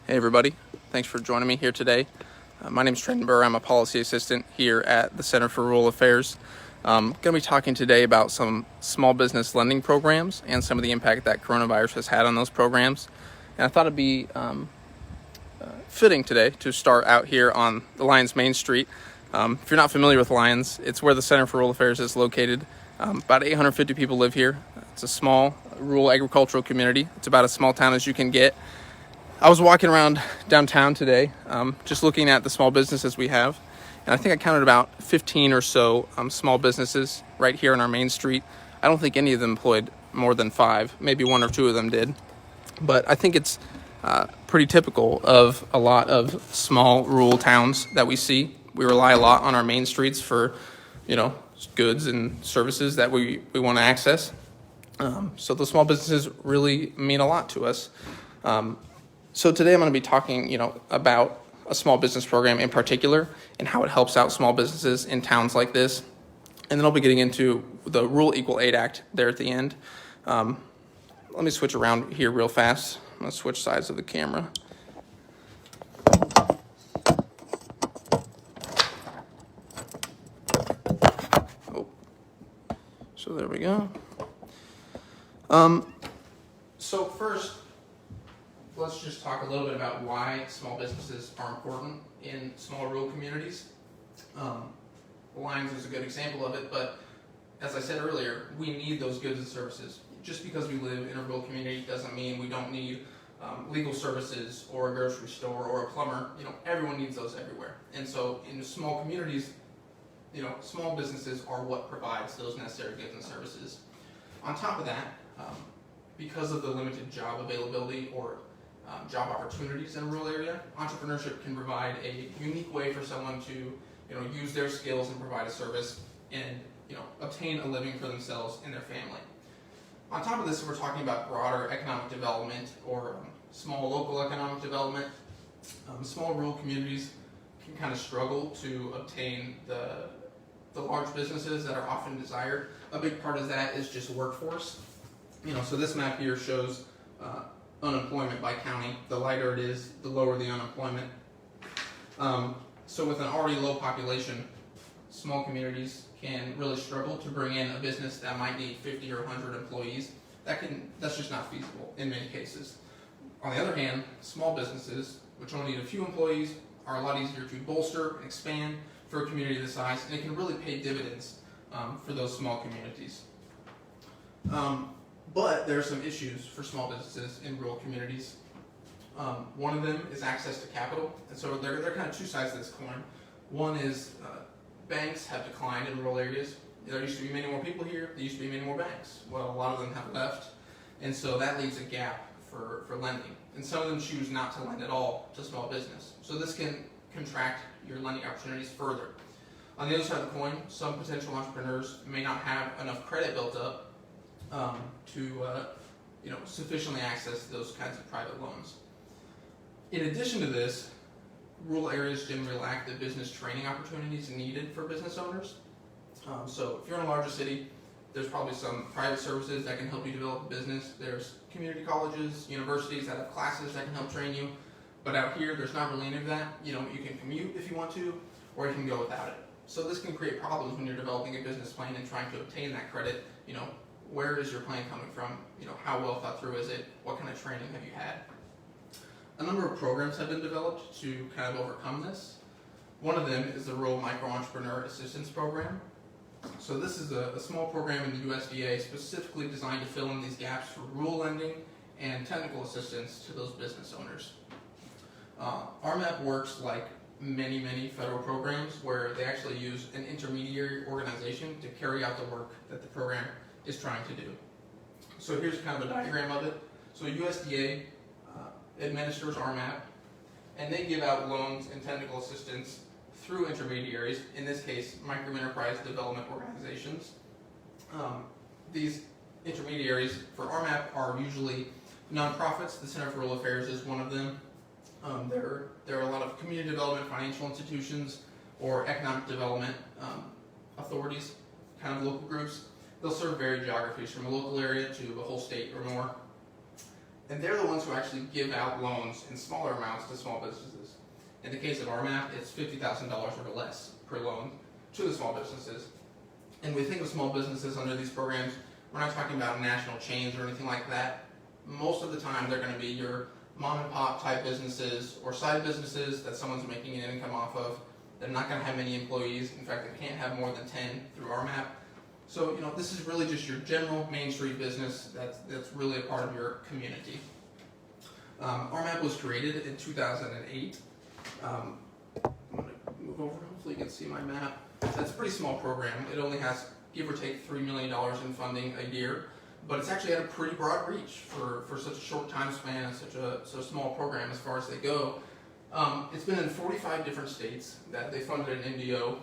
Hey everybody, thanks for joining me here today. My name is Trenton Buhr. I'm a policy assistant here at the Center for Rural Affairs. I'm going to be talking today about some small business lending programs and some of the impact that coronavirus has had on those programs. And I thought it'd be fitting today to start out here on the Lyons Main Street. If you're not familiar with Lyons, it's where the Center for Rural Affairs is located. About 850 people live here. It's a small rural agricultural community. It's about as small town as you can get. I was walking around downtown today, just looking at the small businesses we have, and I think I counted about 15 or so small businesses right here on our main street. I don't think any of them employed more than 5, maybe 1 or 2 of them did, but I think it's pretty typical of a lot of small rural towns that we see. We rely a lot on our main streets for, goods and services that we want to access. So the small businesses really mean a lot to us. So today I'm going to be talking, about a small business program in particular and how it helps out small businesses in towns like this. And then I'll be getting into the Rural Equal Aid Act there at the end. Let me switch around here real fast. I'm going to switch sides of the camera. Oh, so there we go. So first, let's just talk a little bit about why small businesses are important in small rural communities. Lyons is a good example of it, but as I said earlier, we need those goods and services. Just because we live in a rural community doesn't mean we don't need legal services or a grocery store or a plumber. Everyone needs those everywhere. And so in small communities, small businesses are what provides those necessary goods and services. On top of that, because of the limited job availability or job opportunities in a rural area, entrepreneurship can provide a unique way for someone to, use their skills and provide a service and, obtain a living for themselves and their family. On top of this, we're talking about broader economic development or small local economic development. Small rural communities can kind of struggle to obtain the large businesses that are often desired. A big part of that is just workforce. So this map here shows unemployment by county. The lighter it is, the lower the unemployment. So with an already low population, small communities can really struggle to bring in a business that might need 50 or 100 employees. That's just not feasible in many cases. On the other hand, small businesses, which only need a few employees, are a lot easier to bolster and expand for a community this size, and it can really pay dividends for those small communities. But there are some issues for small businesses in rural communities. One of them is access to capital, and so there are kind of 2 sides to this coin. One is banks have declined in rural areas. There used to be many more people here. There used to be many more banks. Well, a lot of them have left, and so that leaves a gap for lending. And some of them choose not to lend at all to small business. So this can contract your lending opportunities further. On the other side of the coin, some potential entrepreneurs may not have enough credit built up to sufficiently access those kinds of private loans. In addition to this, rural areas generally lack the business training opportunities needed for business owners. So if you're in a larger city, there's probably some private services that can help you develop a business. There's community colleges, universities that have classes that can help train you. But out here, there's not really any of that. You can commute if you want to, or you can go without it. So this can create problems when you're developing a business plan and trying to obtain that credit. Where is your plan coming from? How well thought through is it? What kind of training have you had? A number of programs have been developed to kind of overcome this. One of them is the Rural Microentrepreneur Assistance Program. So this is a small program in the USDA specifically designed to fill in these gaps for rural lending and technical assistance to those business owners. RMAP works like many federal programs where they actually use an intermediary organization to carry out the work that the program is trying to do. So here's kind of a diagram of it. So USDA administers RMAP, and they give out loans and technical assistance through intermediaries, in this case, microenterprise development organizations. These intermediaries for RMAP are usually nonprofits. The Center for Rural Affairs is one of them. There are a lot of community development financial institutions or economic development authorities, kind of local groups. They'll serve varied geographies from a local area to a whole state or more. And they're the ones who actually give out loans in smaller amounts to small businesses. In the case of RMAP, it's $50,000 or less per loan to the small businesses. And we think of small businesses under these programs, we're not talking about national chains or anything like that. Most of the time, they're going to be your mom and pop type businesses or side businesses that someone's making an income off of. They're not going to have many employees. In fact, they can't have more than 10 through RMAP. So, this is really just your general Main Street business that's really a part of your community. RMAP was created in 2008. I'm going to move over. Hopefully you can see my map. That's a pretty small program. It only has, give or take, $3 million in funding a year. But it's actually had a pretty broad reach for such a short time span and such a small program as far as they go. It's been in 45 different states that they funded an MDO.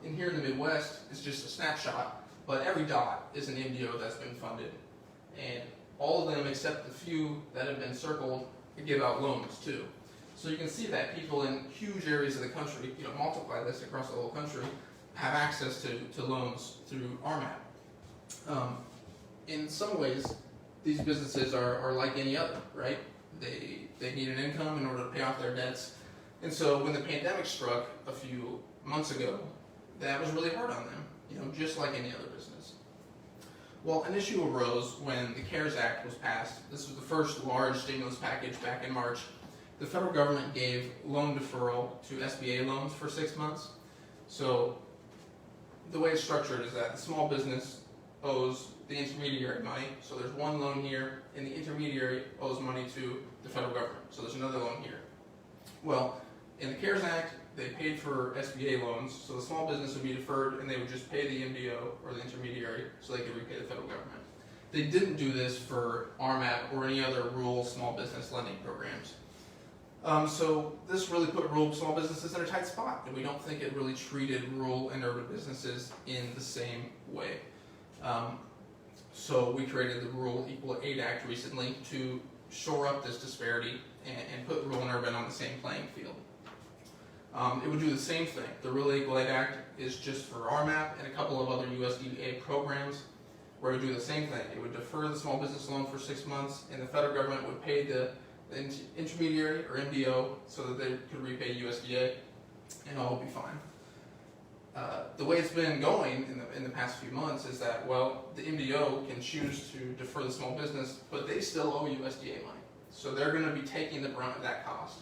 And here in the Midwest, it's just a snapshot, but every dot is an MDO that's been funded. And all of them, except the few that have been circled, give out loans too. So you can see that people in huge areas of the country, multiply this across the whole country, have access to loans through RMAP. In some ways, these businesses are like any other, right? They need an income in order to pay off their debts. And so when the pandemic struck a few months ago, that was really hard on them, just like any other business. Well, an issue arose when the CARES Act was passed. This was the first large stimulus package back in March. The federal government gave loan deferral to SBA loans for 6 months. So the way it's structured is that the small business owes the intermediary money. So there's one loan here, and the intermediary owes money to the federal government. So there's another loan here. Well, in the CARES Act, they paid for SBA loans, so the small business would be deferred, and they would just pay the MDO or the intermediary so they could repay the federal government. They didn't do this for RMAP or any other rural small business lending programs. So this really put rural small businesses in a tight spot, and we don't think it really treated rural and urban businesses in the same way. So we created the Rural Equal Aid Act recently to shore up this disparity and put rural and urban on the same playing field. It would do the same thing. The Rural Equal Aid Act is just for RMAP and a couple of other USDA programs where it would do the same thing. It would defer the small business loan for 6 months, and the federal government would pay the intermediary or MDO so that they could repay USDA, and all would be fine. The way it's been going in the past few months is that, the MDO can choose to defer the small business, but they still owe USDA money. So they're going to be taking the brunt of that cost.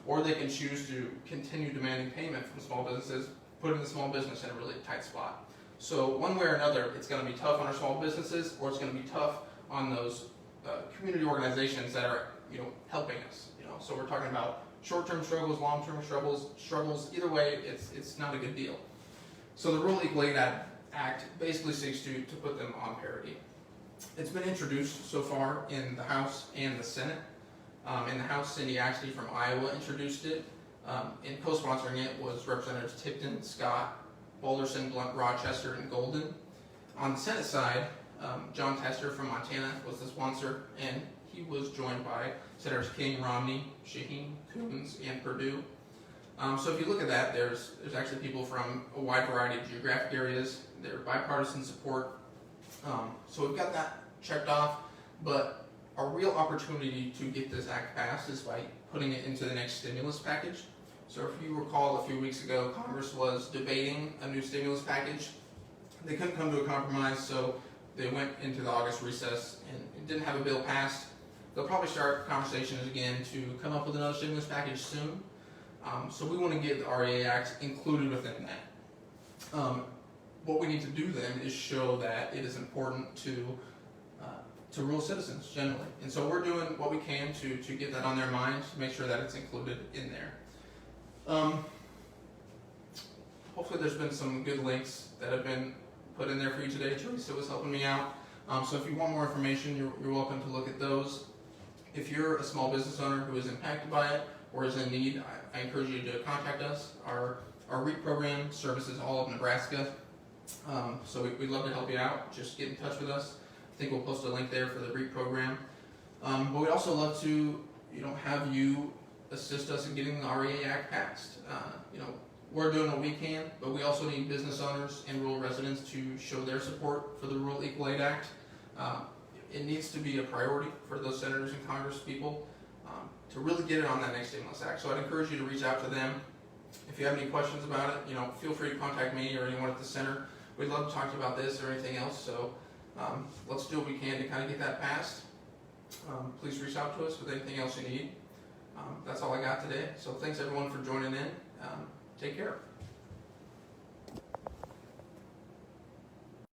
Or they can choose to continue demanding payment from small businesses, putting the small business in a really tight spot. So one way or another, it's going to be tough on our small businesses, or it's going to be tough on those community organizations that are, helping us. So we're talking about short-term struggles, long-term struggles. Either way, it's not a good deal. So the Rural Equal Aid Act basically seeks to put them on parity. It's been introduced so far in the House and the Senate. In the House, Cindy Axtee from Iowa introduced it. And co-sponsoring it was Representatives Tipton, Scott, Boulderson, Blunt, Rochester, and Golden. On the Senate side, John Tester from Montana was the sponsor, and he was joined by Senators King, Romney, Shaheen, Coons, and Perdue. So if you look at that, there's actually people from a wide variety of geographic areas. They're bipartisan support. So we've got that checked off, but our real opportunity to get this act passed is by putting it into the next stimulus package. So if you recall, a few weeks ago, Congress was debating a new stimulus package. They couldn't come to a compromise, so they went into the August recess and didn't have a bill passed. They'll probably start conversations again to come up with another stimulus package soon. So we want to get the REA Act included within that. What we need to do then is show that it is important to rural citizens generally. And so we're doing what we can to get that on their minds, to make sure that it's included in there. Hopefully there's been some good links that have been put in there for you today. Teresa was helping me out. So if you want more information, you're welcome to look at those. If you're a small business owner who is impacted by it or is in need, I encourage you to contact us. Our REAP program services all of Nebraska. So we'd love to help you out. Just get in touch with us. I think we'll post a link there for the REAP program. But we'd also love to, have you assist us in getting the REA Act passed. We're doing what we can, but we also need business owners and rural residents to show their support for the Rural Equal Aid Act. it needs to be a priority for those senators and Congress people to really get it on that next stimulus act. So I'd encourage you to reach out to them. If you have any questions about it, feel free to contact me or anyone at the center. We'd love to talk to you about this or anything else. So let's do what we can to kind of get that passed. Please reach out to us with anything else you need. That's all I got today. So thanks everyone for joining in. Take care.